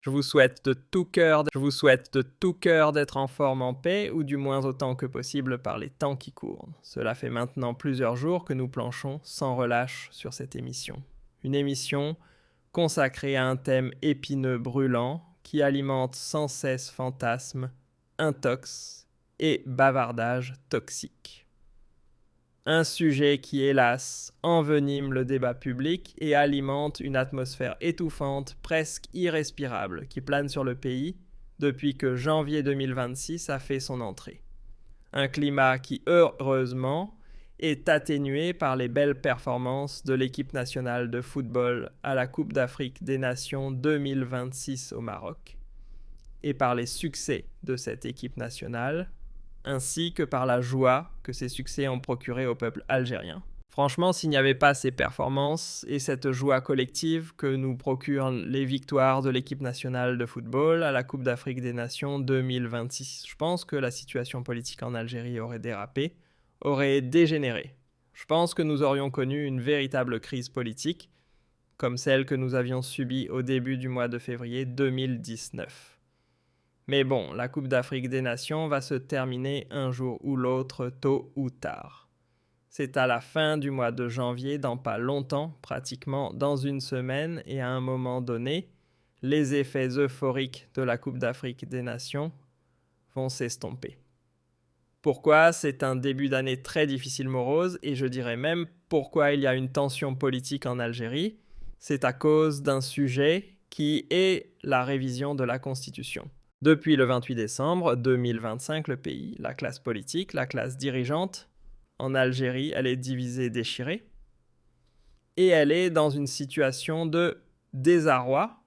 Je vous souhaite de tout cœur d'être en forme en paix, ou du moins autant que possible par les temps qui courent. Cela fait maintenant plusieurs jours que nous planchons sans relâche sur cette émission. Une émission consacrée à un thème épineux brûlant qui alimente sans cesse fantasmes, intox et bavardages toxiques. Un sujet qui, hélas, envenime le débat public et alimente une atmosphère étouffante, presque irrespirable, qui plane sur le pays depuis que janvier 2026 a fait son entrée. Un climat qui, heureusement, est atténué par les belles performances de l'équipe nationale de football à la Coupe d'Afrique des Nations 2026 au Maroc, et par les succès de cette équipe nationale, ainsi que par la joie que ces succès ont procuré au peuple algérien. Franchement, s'il n'y avait pas ces performances et cette joie collective que nous procurent les victoires de l'équipe nationale de football à la Coupe d'Afrique des Nations 2026, je pense que la situation politique en Algérie aurait dérapé, aurait dégénéré. Je pense que nous aurions connu une véritable crise politique, comme celle que nous avions subie au début du mois de février 2019. Mais bon, la Coupe d'Afrique des Nations va se terminer un jour ou l'autre, tôt ou tard. C'est à la fin du mois de janvier, dans pas longtemps, pratiquement dans une semaine, et à un moment donné, les effets euphoriques de la Coupe d'Afrique des Nations vont s'estomper. Pourquoi c'est un début d'année très difficile morose, et je dirais même pourquoi il y a une tension politique en Algérie, c'est à cause d'un sujet qui est la révision de la Constitution. Depuis le 28 décembre 2025, le pays, la classe politique, la classe dirigeante, en Algérie, elle est divisée et déchirée. Et elle est dans une situation de désarroi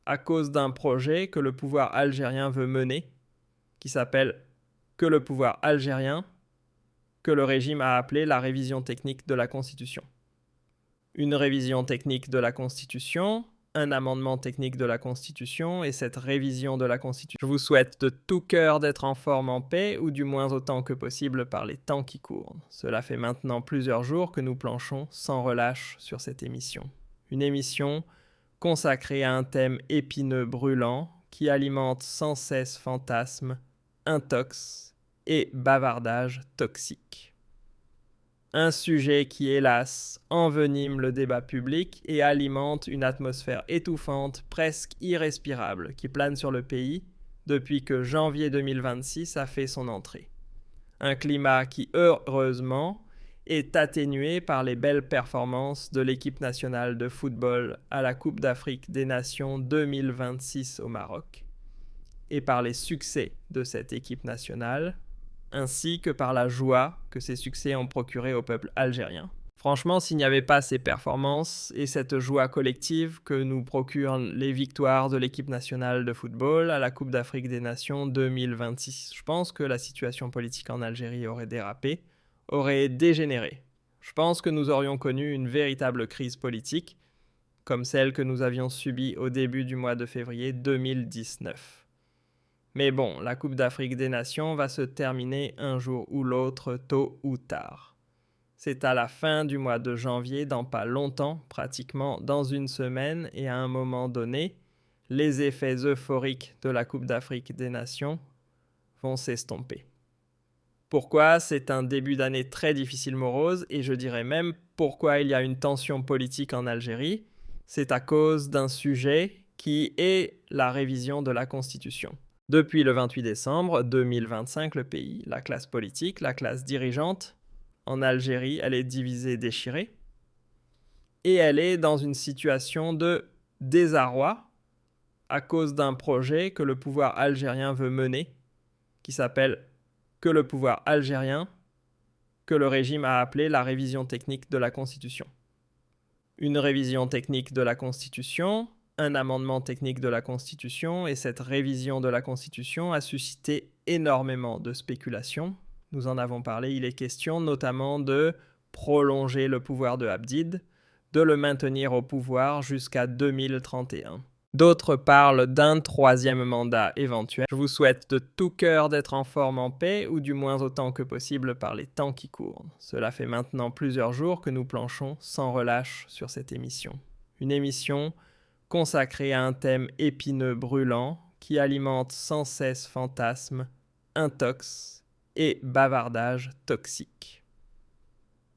à cause d'un projet que le pouvoir algérien veut mener, qui s'appelle que le pouvoir algérien, que le régime a appelé la révision technique de la Constitution. Une révision technique de la Constitution, un amendement technique de la Constitution et cette révision de la Constitution. Je vous souhaite de tout cœur d'être en forme en paix, ou du moins autant que possible par les temps qui courent. Cela fait maintenant plusieurs jours que nous planchons sans relâche sur cette émission. Une émission consacrée à un thème épineux brûlant qui alimente sans cesse fantasmes, intox et bavardages toxiques. Un sujet qui, hélas, envenime le débat public et alimente une atmosphère étouffante, presque irrespirable, qui plane sur le pays depuis que janvier 2026 a fait son entrée. Un climat qui, heureusement, est atténué par les belles performances de l'équipe nationale de football à la Coupe d'Afrique des Nations 2026 au Maroc, et par les succès de cette équipe nationale, ainsi que par la joie que ces succès ont procuré au peuple algérien. Franchement, s'il n'y avait pas ces performances et cette joie collective que nous procurent les victoires de l'équipe nationale de football à la Coupe d'Afrique des Nations 2026, je pense que la situation politique en Algérie aurait dérapé, aurait dégénéré. Je pense que nous aurions connu une véritable crise politique, comme celle que nous avions subie au début du mois de février 2019. Mais bon, la Coupe d'Afrique des Nations va se terminer un jour ou l'autre, tôt ou tard. C'est à la fin du mois de janvier, dans pas longtemps, pratiquement dans une semaine, et à un moment donné, les effets euphoriques de la Coupe d'Afrique des Nations vont s'estomper. Pourquoi c'est un début d'année très difficile morose, et je dirais même pourquoi il y a une tension politique en Algérie, c'est à cause d'un sujet qui est la révision de la Constitution. Depuis le 28 décembre 2025, le pays, la classe politique, la classe dirigeante, en Algérie, elle est divisée et déchirée. Et elle est dans une situation de désarroi à cause d'un projet que le pouvoir algérien veut mener, qui s'appelle que le pouvoir algérien, que le régime a appelé la révision technique de la Constitution. Une révision technique de la Constitution, un amendement technique de la Constitution et cette révision de la Constitution a suscité énormément de spéculations. Nous en avons parlé, il est question notamment de prolonger le pouvoir de Abdid, de le maintenir au pouvoir jusqu'à 2031. D'autres parlent d'un troisième mandat éventuel. Je vous souhaite de tout cœur d'être en forme en paix, ou du moins autant que possible par les temps qui courent. Cela fait maintenant plusieurs jours que nous planchons sans relâche sur cette émission. Une émission consacré à un thème épineux brûlant qui alimente sans cesse fantasmes, intox et bavardages toxiques.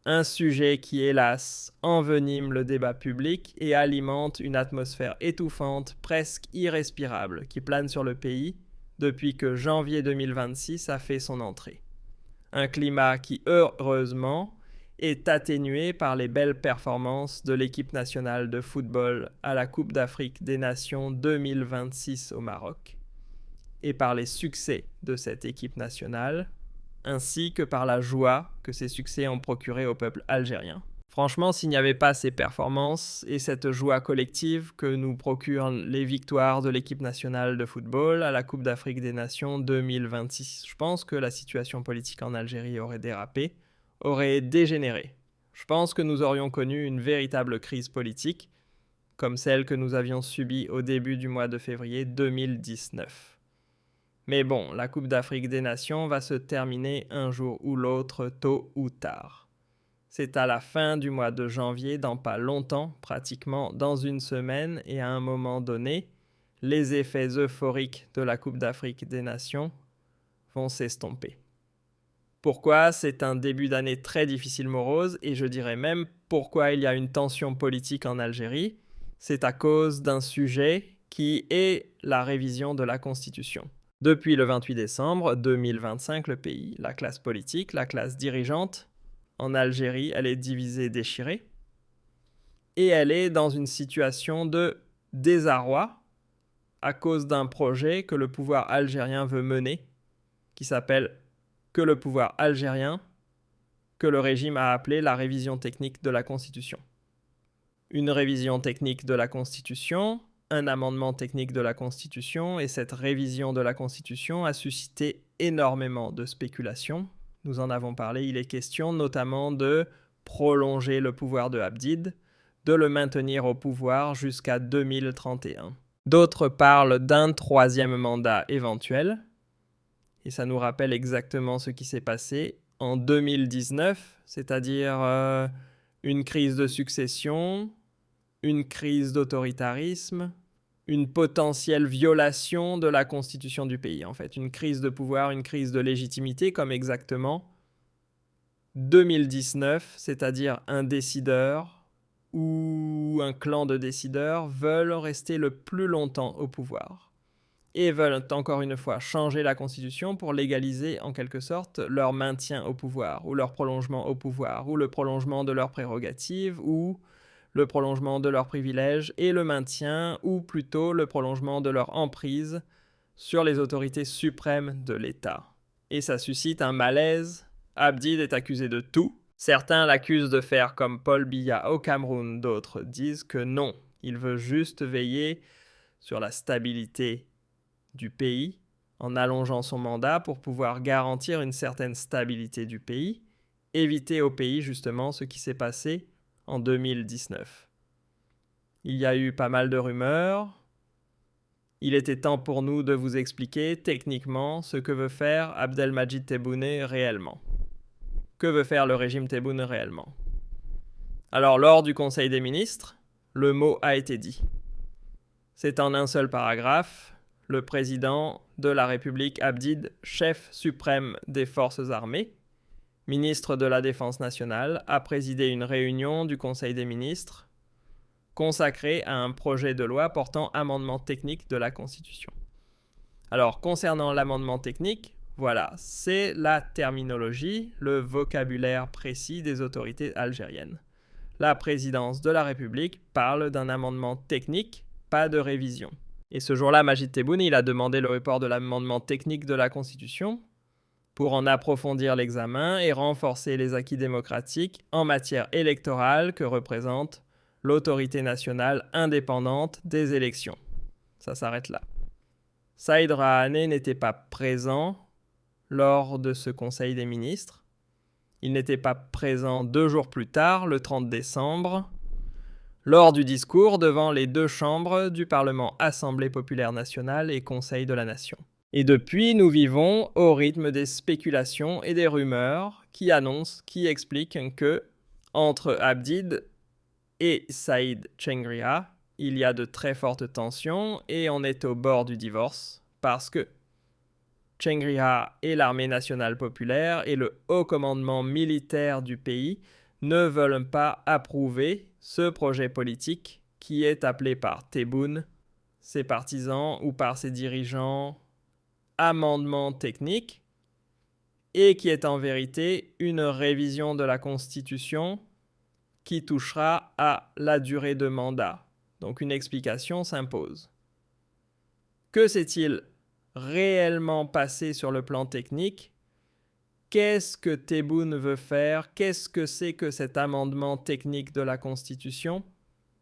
Un sujet qui, hélas, envenime le débat public et alimente une atmosphère étouffante, presque irrespirable, qui plane sur le pays depuis que janvier 2026 a fait son entrée. Un climat qui, heureusement, est atténué par les belles performances de l'équipe nationale de football à la Coupe d'Afrique des Nations 2026 au Maroc, et par les succès de cette équipe nationale, ainsi que par la joie que ces succès ont procuré au peuple algérien. Franchement, s'il n'y avait pas ces performances et cette joie collective que nous procurent les victoires de l'équipe nationale de football à la Coupe d'Afrique des Nations 2026, je pense que la situation politique en Algérie aurait dérapé, aurait dégénéré. Je pense que nous aurions connu une véritable crise politique, comme celle que nous avions subie au début du mois de février 2019. Mais bon, la Coupe d'Afrique des Nations va se terminer un jour ou l'autre, tôt ou tard. C'est à la fin du mois de janvier, dans pas longtemps, pratiquement dans une semaine, et à un moment donné, les effets euphoriques de la Coupe d'Afrique des Nations vont s'estomper. Pourquoi c'est un début d'année très difficile morose, et je dirais même pourquoi il y a une tension politique en Algérie, c'est à cause d'un sujet qui est la révision de la Constitution. Depuis le 28 décembre 2025, le pays, la classe politique, la classe dirigeante, en Algérie, elle est divisée, déchirée, et elle est dans une situation de désarroi à cause d'un projet que le pouvoir algérien veut mener, qui s'appelle que le pouvoir algérien, que le régime a appelé la révision technique de la Constitution. Une révision technique de la Constitution, un amendement technique de la Constitution, et cette révision de la Constitution a suscité énormément de spéculations. Nous en avons parlé, il est question notamment de prolonger le pouvoir de Abdid, de le maintenir au pouvoir jusqu'à 2031. D'autres parlent d'un troisième mandat éventuel, et ça nous rappelle exactement ce qui s'est passé en 2019, c'est-à-dire une crise de succession, une crise d'autoritarisme, une potentielle violation de la constitution du pays, en fait. Une crise de pouvoir, une crise de légitimité, comme exactement 2019, c'est-à-dire un décideur ou un clan de décideurs veulent rester le plus longtemps au pouvoir et veulent encore une fois changer la constitution pour légaliser en quelque sorte leur maintien au pouvoir ou leur prolongement au pouvoir ou le prolongement de leurs prérogatives ou le prolongement de leurs privilèges et le maintien, ou plutôt le prolongement de leur emprise sur les autorités suprêmes de l'État. Et ça suscite un malaise. Abdid est accusé de tout. Certains l'accusent de faire comme Paul Biya au Cameroun, d'autres disent que non, il veut juste veiller sur la stabilité du pays en allongeant son mandat pour pouvoir garantir une certaine stabilité du pays, éviter au pays justement ce qui s'est passé en 2019. Il y a eu pas mal de rumeurs. Il était temps pour nous de vous expliquer techniquement ce que veut faire Abdelmadjid Tebboune réellement. Que veut faire le régime Tebboune réellement? Alors, lors du Conseil des ministres, le mot a été dit. C'est en un seul paragraphe, le président de la République Abdid, chef suprême des forces armées, ministre de la Défense nationale, a présidé une réunion du Conseil des ministres consacrée à un projet de loi portant amendement technique de la Constitution. Alors, concernant l'amendement technique, voilà, c'est la terminologie, le vocabulaire précis des autorités algériennes. La présidence de la République parle d'un amendement technique, pas de révision. Et ce jour-là, Majid Tebboune, il a demandé le report de l'amendement technique de la Constitution pour en approfondir l'examen et renforcer les acquis démocratiques en matière électorale que représente l'autorité nationale indépendante des élections. Ça s'arrête là. Saïd Rahane n'était pas présent lors de ce Conseil des ministres. Il n'était pas présent 2 jours plus tard, le 30 décembre, lors du discours devant les 2 chambres du Parlement Assemblée populaire nationale et Conseil de la Nation. Et depuis, nous vivons au rythme des spéculations et des rumeurs qui annoncent, qui expliquent que, entre Abdid et Saïd Chengria, il y a de très fortes tensions et on est au bord du divorce parce que Tchengriha et l'armée nationale populaire et le haut commandement militaire du pays ne veulent pas approuver ce projet politique qui est appelé par Tebboune, ses partisans ou par ses dirigeants amendement technique et qui est en vérité une révision de la Constitution qui touchera à la durée de mandat. Donc une explication s'impose. Que s'est-il réellement passé sur le plan technique? Qu'est-ce que Tebboune veut faire? Qu'est-ce que c'est que cet amendement technique de la Constitution?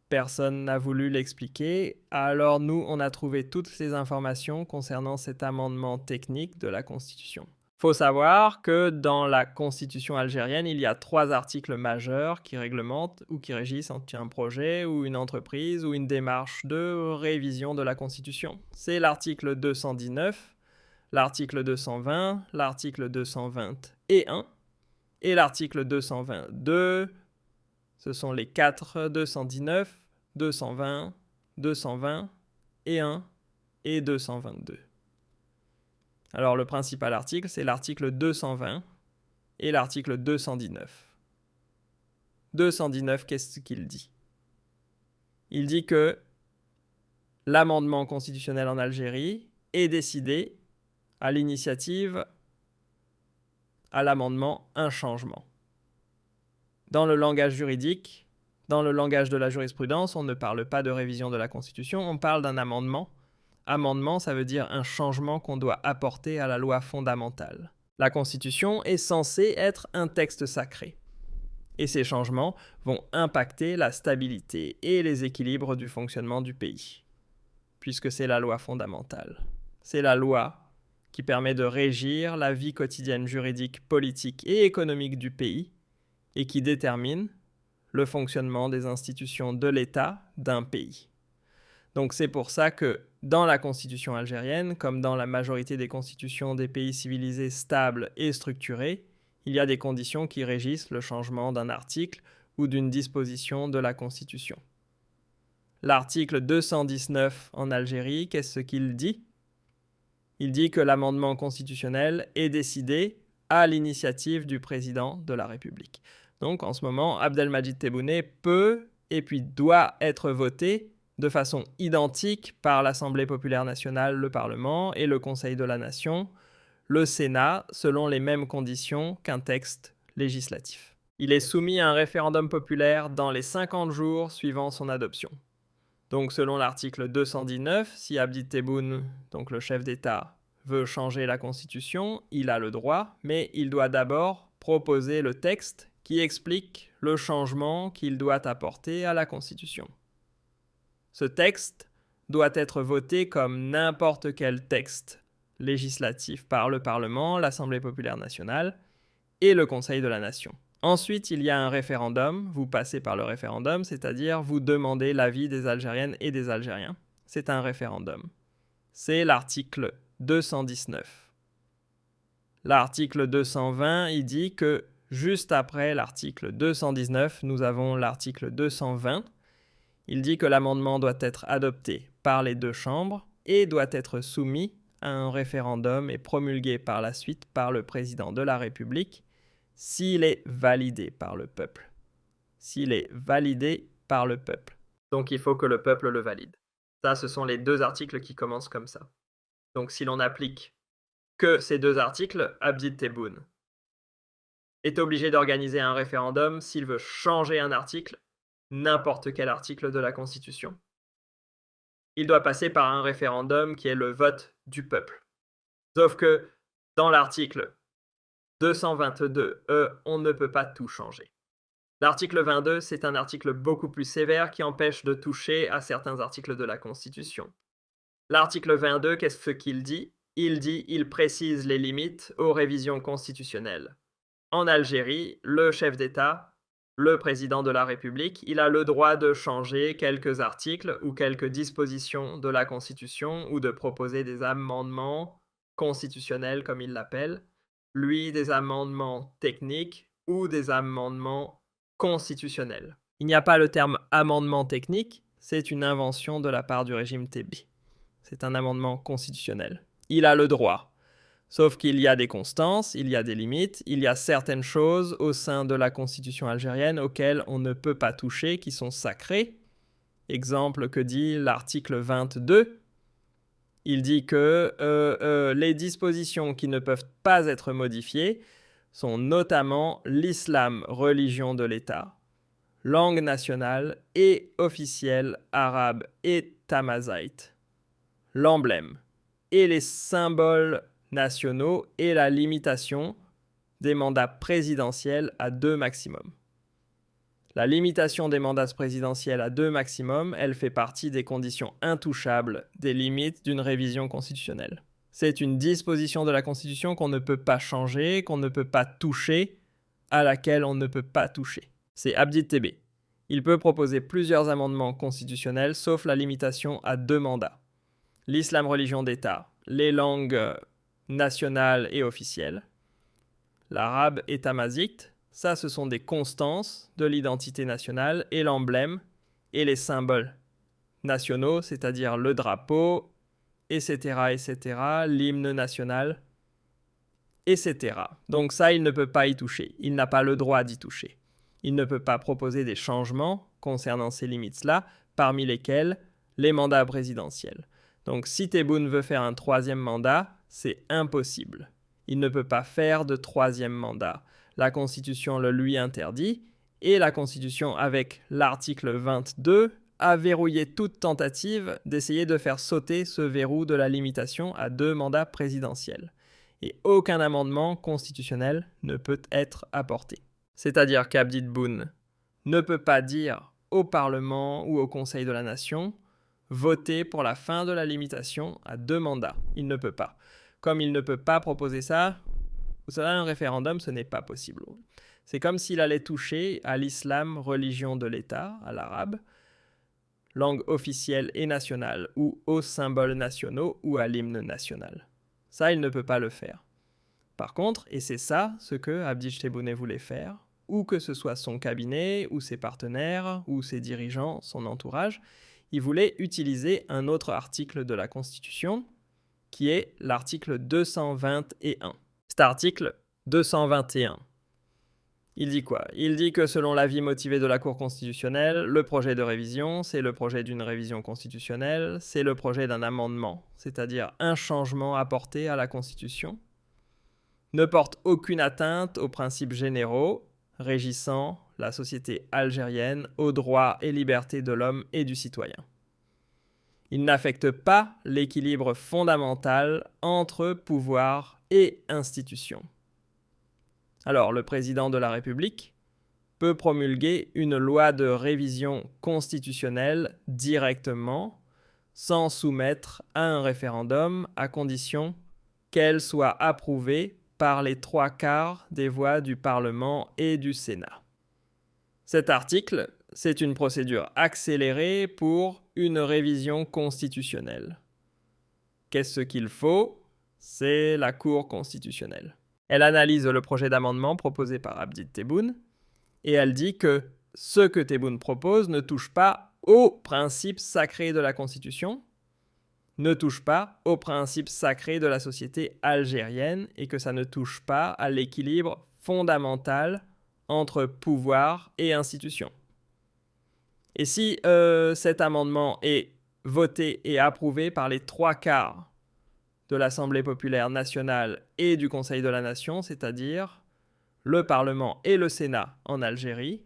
Personne n'a voulu l'expliquer, alors nous, on a trouvé toutes ces informations concernant cet amendement technique de la Constitution. Il faut savoir que dans la Constitution algérienne, il y a 3 articles majeurs qui réglementent ou qui régissent un projet ou une entreprise ou une démarche de révision de la Constitution. C'est l'article 219, l'article 220, l'article 221 et l'article 222. Ce sont les 4, 219, 220, 220 et 1 et 222. Alors le principal article, c'est l'article 220 et l'article 219. 219, qu'est-ce qu'il dit? Il dit que l'amendement constitutionnel en Algérie est décidé à l'initiative, à l'amendement, un changement. Dans le langage juridique, dans le langage de la jurisprudence, on ne parle pas de révision de la Constitution, on parle d'un amendement. Amendement, ça veut dire un changement qu'on doit apporter à la loi fondamentale. La Constitution est censée être un texte sacré. Et ces changements vont impacter la stabilité et les équilibres du fonctionnement du pays, puisque c'est la loi fondamentale. C'est la loi qui permet de régir la vie quotidienne juridique, politique et économique du pays et qui détermine le fonctionnement des institutions de l'État d'un pays. Donc c'est pour ça que dans la Constitution algérienne, comme dans la majorité des constitutions des pays civilisés stables et structurés, il y a des conditions qui régissent le changement d'un article ou d'une disposition de la Constitution. L'article 219 en Algérie, qu'est-ce qu'il dit? Il dit que l'amendement constitutionnel est décidé à l'initiative du président de la République. Donc en ce moment, Abdelmadjid Tebboune peut et puis doit être voté de façon identique par l'Assemblée populaire nationale, le Parlement et le Conseil de la Nation, le Sénat, selon les mêmes conditions qu'un texte législatif. Il est soumis à un référendum populaire dans les 50 jours suivant son adoption. Donc selon l'article 219, si Abdi Tebboune, donc le chef d'État, veut changer la Constitution, il a le droit, mais il doit d'abord proposer le texte qui explique le changement qu'il doit apporter à la Constitution. Ce texte doit être voté comme n'importe quel texte législatif par le Parlement, l'Assemblée populaire nationale et le Conseil de la Nation. Ensuite, il y a un référendum, vous passez par le référendum, c'est-à-dire vous demandez l'avis des Algériennes et des Algériens. C'est un référendum. C'est l'article 219. L'article 220, il dit que juste après l'article 219, nous avons l'article 220. Il dit que l'amendement doit être adopté par les 2 chambres et doit être soumis à un référendum et promulgué par la suite par le président de la République s'il est validé par le peuple. S'il est validé par le peuple. Donc il faut que le peuple le valide. Ça, ce sont les 2 articles qui commencent comme ça. Donc si l'on applique que ces 2 articles, Abdi Tebboune est obligé d'organiser un référendum s'il veut changer un article, n'importe quel article de la Constitution. Il doit passer par un référendum qui est le vote du peuple. Sauf que dans l'article 222, on ne peut pas tout changer. L'article 22, c'est un article beaucoup plus sévère qui empêche de toucher à certains articles de la Constitution. L'article 22, qu'est-ce qu'il dit? Il précise les limites aux révisions constitutionnelles. En Algérie, le chef d'État, le président de la République, il a le droit de changer quelques articles ou quelques dispositions de la Constitution ou de proposer des amendements constitutionnels, comme il l'appelle, lui des amendements techniques ou des amendements constitutionnels. Il n'y a pas le terme amendement technique, c'est une invention de la part du régime Tebbi. C'est un amendement constitutionnel. Il a le droit. Sauf qu'il y a des constances, il y a des limites, il y a certaines choses au sein de la constitution algérienne auxquelles on ne peut pas toucher, qui sont sacrées. Exemple que dit l'article 22. Il dit que les dispositions qui ne peuvent pas être modifiées sont notamment l'islam, religion de l'État, langue nationale et officielle arabe et tamazight, l'emblème et les symboles nationaux et la limitation des mandats présidentiels à 2 maximum. La limitation des mandats présidentiels à 2 maximum, elle fait partie des conditions intouchables des limites d'une révision constitutionnelle. C'est une disposition de la Constitution qu'on ne peut pas changer, qu'on ne peut pas toucher, à laquelle on ne peut pas toucher. C'est Abdi Tebbi. Il peut proposer plusieurs amendements constitutionnels, sauf la limitation à 2 mandats. L'islam religion d'État, les langues nationales et officielles, l'arabe et tamazight, ça ce sont des constances de l'identité nationale, et l'emblème et les symboles nationaux, c'est-à-dire le drapeau, etc., etc., l'hymne national, etc. Donc ça, il ne peut pas y toucher. Il n'a pas le droit d'y toucher. Il ne peut pas proposer des changements concernant ces limites-là, parmi lesquelles les mandats présidentiels. Donc si Tebboune veut faire un 3e mandat, c'est impossible. Il ne peut pas faire de 3e mandat. La Constitution le lui interdit, et la Constitution, avec l'article 22, a verrouillé toute tentative d'essayer de faire sauter ce verrou de la limitation à 2 mandats présidentiels. Et aucun amendement constitutionnel ne peut être apporté. C'est-à-dire qu'Abdi Tebboune ne peut pas dire au Parlement ou au Conseil de la Nation « voter pour la fin de la limitation à 2 mandats ». Il ne peut pas. Comme il ne peut pas proposer ça, un référendum, ce n'est pas possible. C'est comme s'il allait toucher à l'islam, religion de l'État, à l'arabe, langue officielle et nationale, ou aux symboles nationaux, ou à l'hymne national. Ça, il ne peut pas le faire. Par contre, et c'est ça ce que Abdi Tebboune voulait faire, ou que ce soit son cabinet, ou ses partenaires, ou ses dirigeants, son entourage, il voulait utiliser un autre article de la Constitution, qui est l'article 221. Cet article 221, il dit quoi? Il dit que selon l'avis motivé de la Cour constitutionnelle, le projet de révision, c'est le projet d'une révision constitutionnelle, c'est le projet d'un amendement, c'est-à-dire un changement apporté à la Constitution, ne porte aucune atteinte aux principes généraux régissant la société algérienne, aux droits et libertés de l'homme et du citoyen. Il n'affecte pas l'équilibre fondamental entre pouvoir et institutions. Alors, le président de la République peut promulguer une loi de révision constitutionnelle directement, sans soumettre à un référendum, à condition qu'elle soit approuvée par les 3/4 des voix du Parlement et du Sénat. Cet article, c'est une procédure accélérée pour une révision constitutionnelle. Qu'est-ce qu'il faut? C'est la Cour constitutionnelle. Elle analyse le projet d'amendement proposé par Abdi Tebboune et elle dit que ce que Tebboune propose ne touche pas aux principes sacrés de la Constitution, ne touche pas aux principes sacrés de la société algérienne et que ça ne touche pas à l'équilibre fondamental entre pouvoir et institution. Et si cet amendement est voté et approuvé par les 3/4 de l'Assemblée populaire nationale et du Conseil de la Nation, c'est-à-dire le Parlement et le Sénat en Algérie,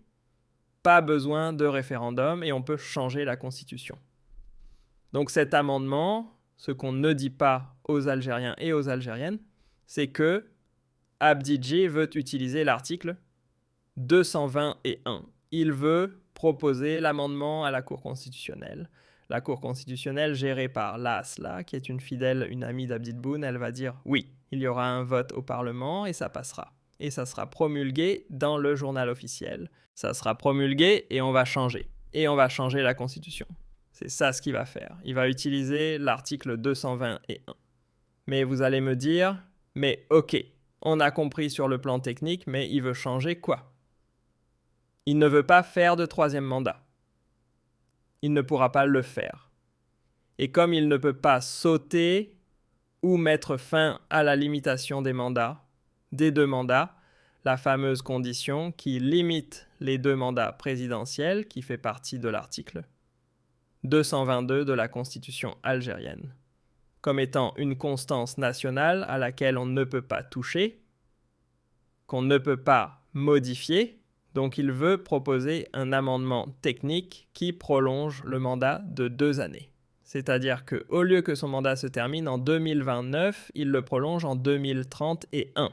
pas besoin de référendum et on peut changer la Constitution. Donc cet amendement, ce qu'on ne dit pas aux Algériens et aux Algériennes, c'est que Abdi Tebboune veut utiliser l'article 221. Il veut proposer l'amendement à la Cour constitutionnelle. La Cour constitutionnelle gérée par l'ASLA, qui est une fidèle, une amie d'Abdi Tebboune, elle va dire oui, il y aura un vote au Parlement et ça passera. Et ça sera promulgué dans le journal officiel. Ça sera promulgué et on va changer. Et on va changer la Constitution. C'est ça ce qu'il va faire. Il va utiliser l'article 221. Mais vous allez me dire, mais ok, on a compris sur le plan technique, mais il veut changer quoi? Il ne veut pas faire de 3e mandat. il ne pourra pas le faire. Et comme il ne peut pas sauter ou mettre fin à la limitation des mandats, des 2 mandats, la fameuse condition qui limite les 2 mandats présidentiels, qui fait partie de l'article 222 de la Constitution algérienne, comme étant une constance nationale à laquelle on ne peut pas toucher, qu'on ne peut pas modifier. Donc il veut proposer un amendement technique qui prolonge le mandat de 2 années. C'est-à-dire qu'au lieu que son mandat se termine en 2029, il le prolonge en 2031.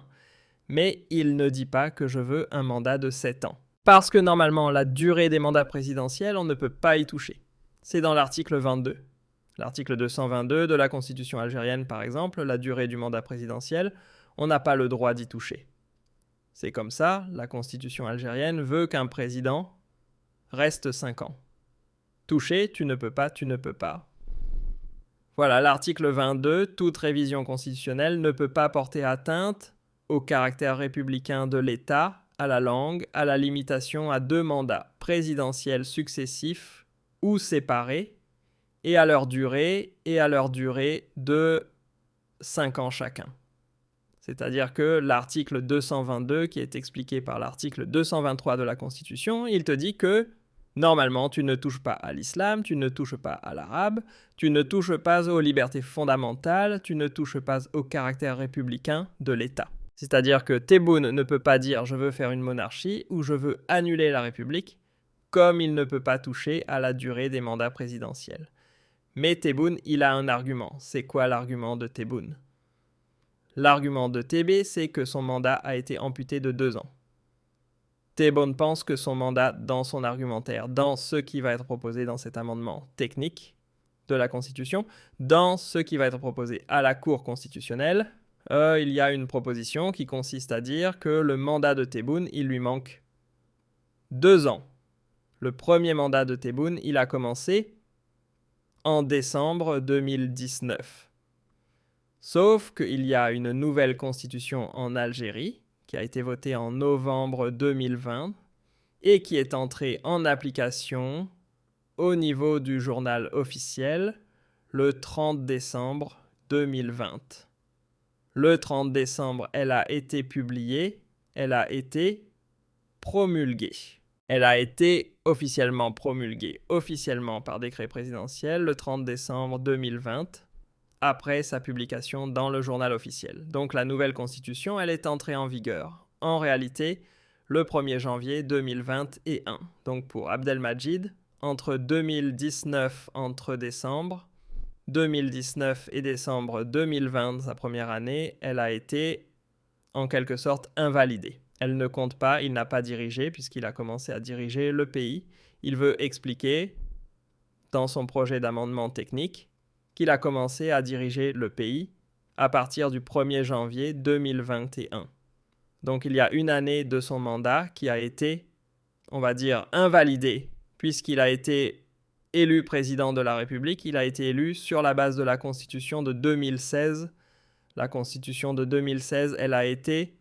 Mais il ne dit pas que je veux un mandat de 7 ans. Parce que normalement, la durée des mandats présidentiels, on ne peut pas y toucher. C'est dans l'article 22. L'article 222 de la Constitution algérienne, par exemple, la durée du mandat présidentiel, on n'a pas le droit d'y toucher. C'est comme ça, la Constitution algérienne veut qu'un président reste 5 ans. Toucher, tu ne peux pas, tu ne peux pas. Voilà, l'article 22, toute révision constitutionnelle ne peut pas porter atteinte au caractère républicain de l'État, à la langue, à la limitation à 2 mandats présidentiels successifs ou séparés, et à leur durée de 5 ans chacun. C'est-à-dire que l'article 222, qui est expliqué par l'article 223 de la Constitution, il te dit que normalement, tu ne touches pas à l'islam, tu ne touches pas à l'arabe, tu ne touches pas aux libertés fondamentales, tu ne touches pas au caractère républicain de l'État. C'est-à-dire que Tebboune ne peut pas dire « je veux faire une monarchie » ou « je veux annuler la République », comme il ne peut pas toucher à la durée des mandats présidentiels. Mais Tebboune, il a un argument. C'est quoi l'argument de Tebboune ? L'argument de TB, c'est que son mandat a été amputé de 2 ans. Tebboune pense que son mandat, dans son argumentaire, dans ce qui va être proposé dans cet amendement technique de la Constitution, dans ce qui va être proposé à la Cour constitutionnelle, il y a une proposition qui consiste à dire que le mandat de Tebboune, il lui manque 2 ans. Le premier mandat de Tebboune, il a commencé en décembre 2019. Sauf qu'il y a une nouvelle constitution en Algérie, qui a été votée en novembre 2020, et qui est entrée en application au niveau du journal officiel le 30 décembre 2020. Le 30 décembre, elle a été publiée, elle a été promulguée. Elle a été officiellement promulguée, officiellement par décret présidentiel, le 30 décembre 2020, après sa publication dans le journal officiel. Donc la nouvelle constitution, elle est entrée en vigueur, en réalité, le 1er janvier 2021. Donc pour Abdelmadjid, entre 2019, entre décembre 2019 et décembre 2020, sa première année, elle a été en quelque sorte invalidée. Elle ne compte pas, il n'a pas dirigé puisqu'il a commencé à diriger le pays. Il veut expliquer dans son projet d'amendement technique qu'il a commencé à diriger le pays à partir du 1er janvier 2021. Donc il y a une année de son mandat qui a été, on va dire, invalidée puisqu'il a été élu président de la République. Il a été élu sur la base de la Constitution de 2016. La Constitution de 2016, elle a été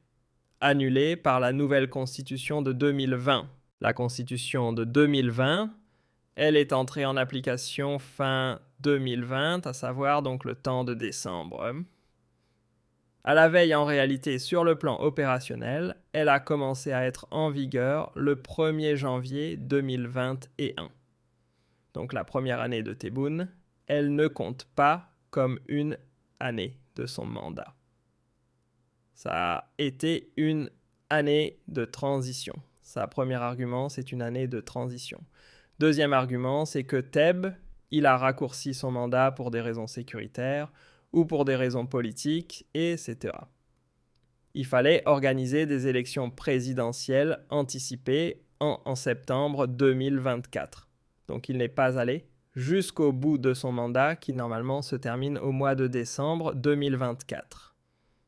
annulée par la nouvelle Constitution de 2020. La Constitution de 2020, elle est entrée en application fin 2020, à savoir donc le temps de décembre. À la veille, en réalité, sur le plan opérationnel, elle a commencé à être en vigueur le 1er janvier 2021. Donc la première année de Tebboune, elle ne compte pas comme une année de son mandat. Ça a été une année de transition. Sa premier argument, c'est une année de transition. Deuxième argument, c'est que Teb, il a raccourci son mandat pour des raisons sécuritaires ou pour des raisons politiques, etc. Il fallait organiser des élections présidentielles anticipées en septembre 2024. Donc il n'est pas allé jusqu'au bout de son mandat qui normalement se termine au mois de décembre 2024.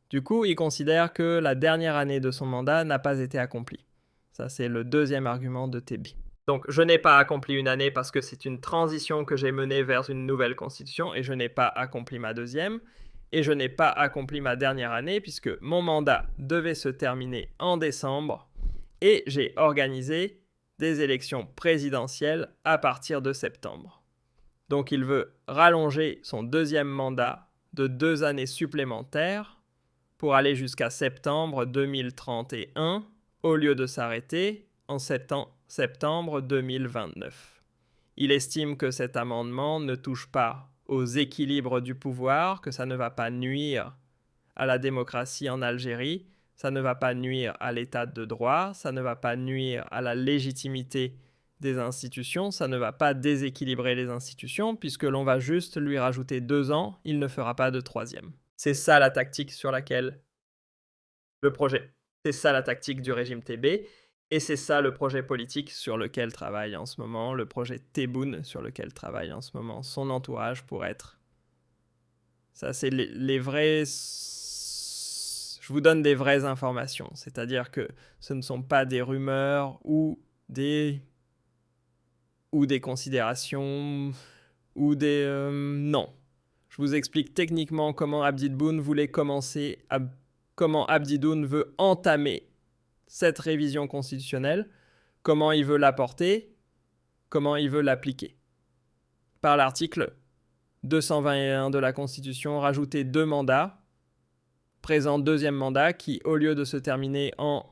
Du coup, il considère que la dernière année de son mandat n'a pas été accomplie. Ça, c'est le deuxième argument de Tebi. Donc, je n'ai pas accompli une année parce que c'est une transition que j'ai menée vers une nouvelle constitution et je n'ai pas accompli ma deuxième. Et je n'ai pas accompli ma dernière année puisque mon mandat devait se terminer en décembre et j'ai organisé des élections présidentielles à partir de septembre. Donc il veut rallonger son deuxième mandat de 2 années supplémentaires pour aller jusqu'à septembre 2031 au lieu de s'arrêter en septembre 2029. Il estime que cet amendement ne touche pas aux équilibres du pouvoir, que ça ne va pas nuire à la démocratie en Algérie, ça ne va pas nuire à l'état de droit, ça ne va pas nuire à la légitimité des institutions, ça ne va pas déséquilibrer les institutions, puisque l'on va juste lui rajouter 2 ans, il ne fera pas de 3e. C'est ça la tactique sur laquelle le projet, c'est ça la tactique du régime TB, et c'est ça le projet politique sur lequel travaille en ce moment, le projet Tebboune sur lequel travaille en ce moment son entourage pour être. Ça, c'est les vrais... Je vous donne des vraies informations, c'est-à-dire que ce ne sont pas des rumeurs ou des considérations ou des... non. Je vous explique techniquement comment Abdi Tebboune voulait commencer, comment Abdi Tebboune veut entamer cette révision constitutionnelle, comment il veut l'apporter, comment il veut l'appliquer. Par l'article 221 de la Constitution, rajouter 2 mandats, présent 2e mandat qui, au lieu de se terminer en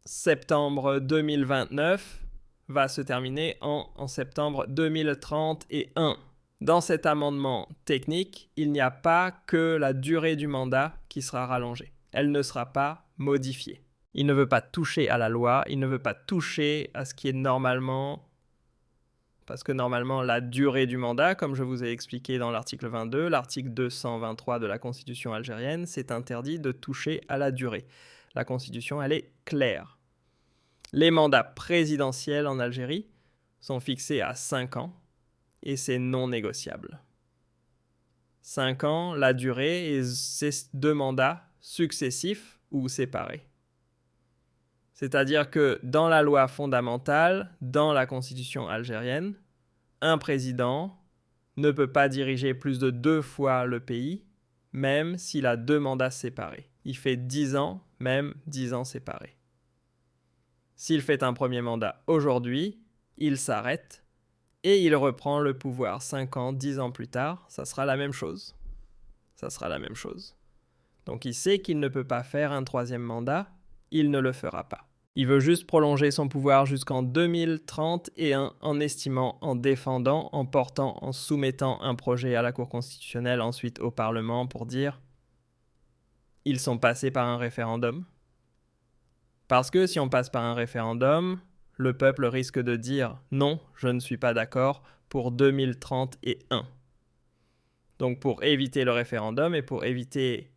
septembre 2029, va se terminer en septembre 2031. Dans cet amendement technique, il n'y a pas que la durée du mandat qui sera rallongée. Elle ne sera pas modifiée. Il ne veut pas toucher à la loi, il ne veut pas toucher à ce qui est normalement... Parce que normalement, la durée du mandat, comme je vous ai expliqué dans l'article 22, l'article 223 de la Constitution algérienne, c'est interdit de toucher à la durée. La Constitution, elle est claire. Les mandats présidentiels en Algérie sont fixés à 5 ans et c'est non négociable. 5 ans, la durée, et c'est 2 mandats successifs ou séparés. C'est-à-dire que dans la loi fondamentale, dans la Constitution algérienne, un président ne peut pas diriger plus de 2 fois le pays, même s'il a 2 mandats séparés. Il fait 10 ans, même 10 ans séparés. S'il fait un premier mandat aujourd'hui, il s'arrête et il reprend le pouvoir 5 ans, 10 ans plus tard, ça sera la même chose. Ça sera la même chose. Donc il sait qu'il ne peut pas faire un 3e mandat, il ne le fera pas. Il veut juste prolonger son pouvoir jusqu'en 2031 en estimant, en défendant, en portant, en soumettant un projet à la Cour constitutionnelle, ensuite au Parlement pour dire « ils sont passés par un référendum ». Parce que si on passe par un référendum, le peuple risque de dire « non, je ne suis pas d'accord » pour 2031. Donc pour éviter le référendum et pour éviter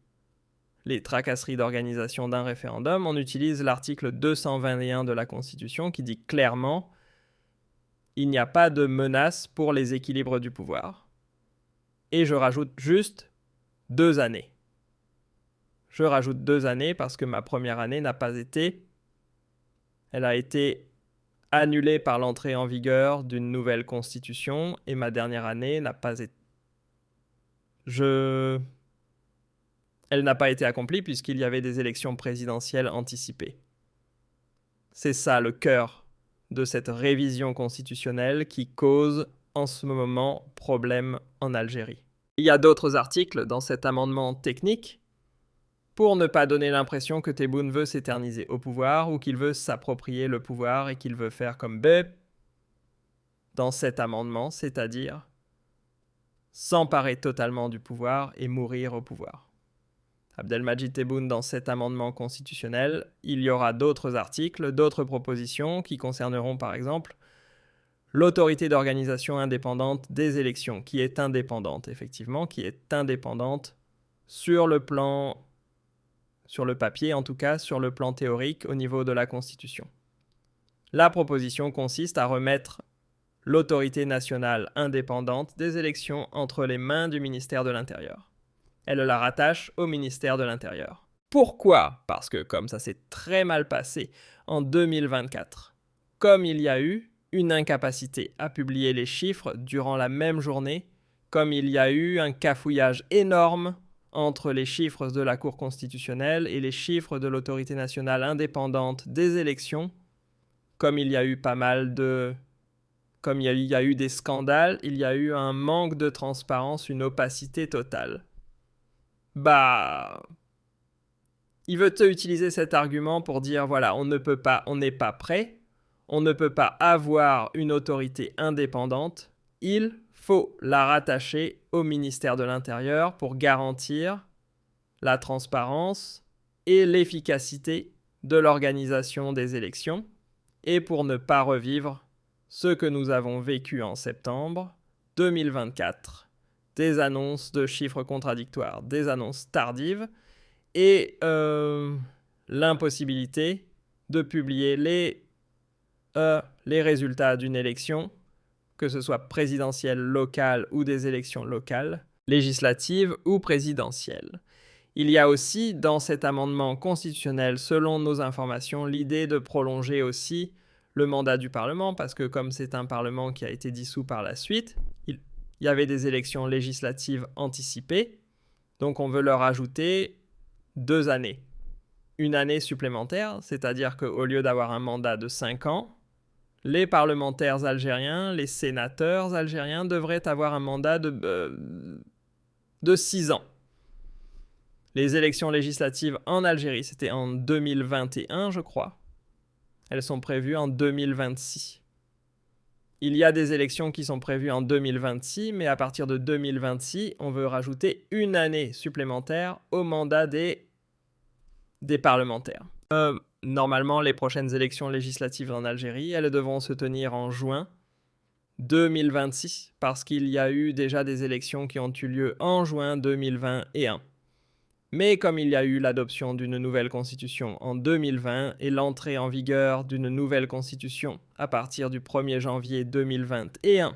les tracasseries d'organisation d'un référendum, on utilise l'article 221 de la Constitution qui dit clairement « il n'y a pas de menace pour les équilibres du pouvoir ». Et je rajoute juste 2 années. Je rajoute 2 années parce que ma première année n'a pas été... Elle a été annulée par l'entrée en vigueur d'une nouvelle constitution et ma dernière année n'a pas été... Elle n'a pas été accomplie puisqu'il y avait des élections présidentielles anticipées. C'est ça le cœur de cette révision constitutionnelle qui cause en ce moment problème en Algérie. Il y a d'autres articles dans cet amendement technique pour ne pas donner l'impression que Tebboune veut s'éterniser au pouvoir ou qu'il veut s'approprier le pouvoir et qu'il veut faire comme B dans cet amendement, c'est-à-dire s'emparer totalement du pouvoir et mourir au pouvoir. Abdelmadjid Tebboune, dans cet amendement constitutionnel, il y aura d'autres articles, d'autres propositions qui concerneront par exemple l'autorité d'organisation indépendante des élections, qui est indépendante, effectivement, qui est indépendante sur le plan, sur le papier en tout cas, sur le plan théorique au niveau de la Constitution. La proposition consiste à remettre l'autorité nationale indépendante des élections entre les mains du ministère de l'Intérieur. Elle la rattache au ministère de l'Intérieur. Pourquoi ? Parce que, comme ça s'est très mal passé en 2024, comme il y a eu une incapacité à publier les chiffres durant la même journée, comme il y a eu un cafouillage énorme entre les chiffres de la Cour constitutionnelle et les chiffres de l'autorité nationale indépendante des élections, comme il y a eu pas mal de... Comme il y a eu des scandales, il y a eu un manque de transparence, une opacité totale. Bah... Il veut utiliser cet argument pour dire, voilà, on n'est pas prêt, on ne peut pas avoir une autorité indépendante, il faut la rattacher au ministère de l'Intérieur pour garantir la transparence et l'efficacité de l'organisation des élections et pour ne pas revivre ce que nous avons vécu en septembre 2024, des annonces de chiffres contradictoires, des annonces tardives et l'impossibilité de publier les résultats d'une élection, que ce soit présidentielle locale ou des élections locales, législatives ou présidentielles. Il y a aussi, dans cet amendement constitutionnel, selon nos informations, l'idée de prolonger aussi le mandat du Parlement, parce que comme c'est un Parlement qui a été dissous par la suite, il y avait des élections législatives anticipées, donc on veut leur ajouter 2 années. Une année supplémentaire, c'est-à-dire qu'au lieu d'avoir un mandat de 5 ans, les parlementaires algériens, les sénateurs algériens devraient avoir un mandat de 6 ans. Les élections législatives en Algérie, c'était en 2021, je crois. Elles sont prévues en 2026. Il y a des élections qui sont prévues en 2026, mais à partir de 2026, on veut rajouter une année supplémentaire au mandat des parlementaires. Normalement, les prochaines élections législatives en Algérie, elles devront se tenir en juin 2026, parce qu'il y a eu déjà des élections qui ont eu lieu en juin 2021. Mais comme il y a eu l'adoption d'une nouvelle constitution en 2020 et l'entrée en vigueur d'une nouvelle constitution à partir du 1er janvier 2021,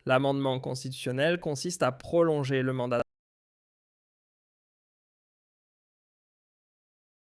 l'amendement constitutionnel consiste à prolonger le mandat